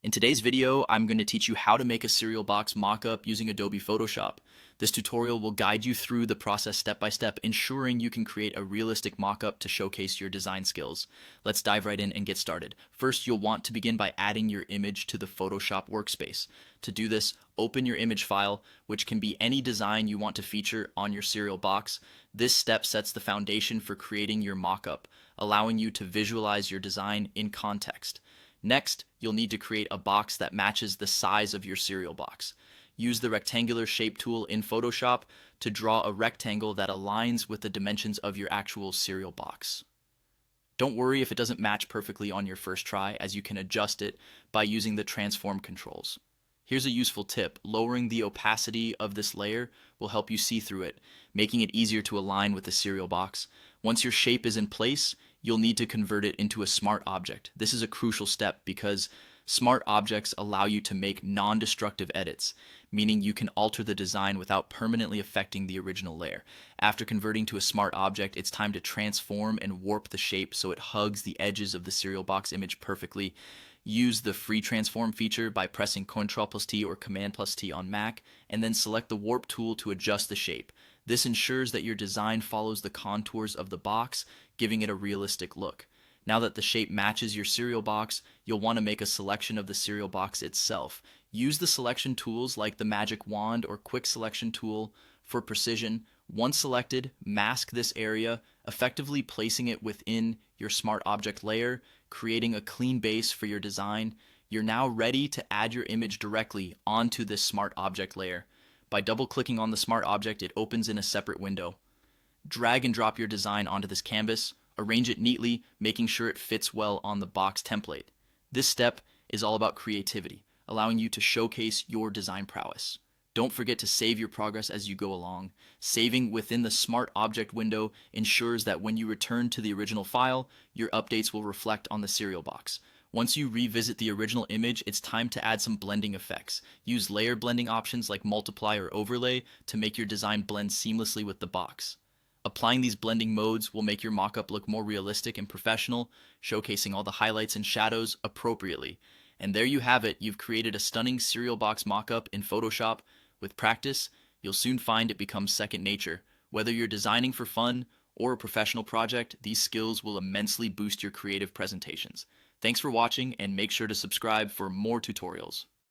In today's video, I'm going to teach you how to make a cereal box mockup using Adobe Photoshop. This tutorial will guide you through the process step by step, ensuring you can create a realistic mockup to showcase your design skills. Let's dive right in and get started. First, you'll want to begin by adding your image to the Photoshop workspace. To do this, open your image file, which can be any design you want to feature on your cereal box. This step sets the foundation for creating your mockup, allowing you to visualize your design in context. Next, you'll need to create a box that matches the size of your cereal box. Use the rectangular shape tool in Photoshop to draw a rectangle that aligns with the dimensions of your actual cereal box. Don't worry if it doesn't match perfectly on your first try, as you can adjust it by using the transform controls. Here's a useful tip: lowering the opacity of this layer will help you see through it, making it easier to align with the cereal box. Once your shape is in place, you'll need to convert it into a smart object. This is a crucial step because smart objects allow you to make non-destructive edits, meaning you can alter the design without permanently affecting the original layer. After converting to a smart object, it's time to transform and warp the shape so it hugs the edges of the cereal box image perfectly. Use the free transform feature by pressing Ctrl+T or Command+T on Mac, and then select the warp tool to adjust the shape. This ensures that your design follows the contours of the box, giving it a realistic look. Now that the shape matches your cereal box, you'll want to make a selection of the cereal box itself. Use the selection tools like the magic wand or quick selection tool for precision. Once selected, mask this area, effectively placing it within your smart object layer, creating a clean base for your design. You're now ready to add your image directly onto this smart object layer. By double-clicking on the smart object, it opens in a separate window. Drag and drop your design onto this canvas. Arrange it neatly, making sure it fits well on the box template. This step is all about creativity, allowing you to showcase your design prowess. Don't forget to save your progress as you go along. Saving within the Smart Object window ensures that when you return to the original file, your updates will reflect on the cereal box. Once you revisit the original image, it's time to add some blending effects. Use layer blending options like multiply or overlay to make your design blend seamlessly with the box. Applying these blending modes will make your mockup look more realistic and professional, showcasing all the highlights and shadows appropriately. And there you have it. You've created a stunning cereal box mockup in Photoshop. With practice, you'll soon find it becomes second nature. Whether you're designing for fun or a professional project, these skills will immensely boost your creative presentations. Thanks for watching, and make sure to subscribe for more tutorials.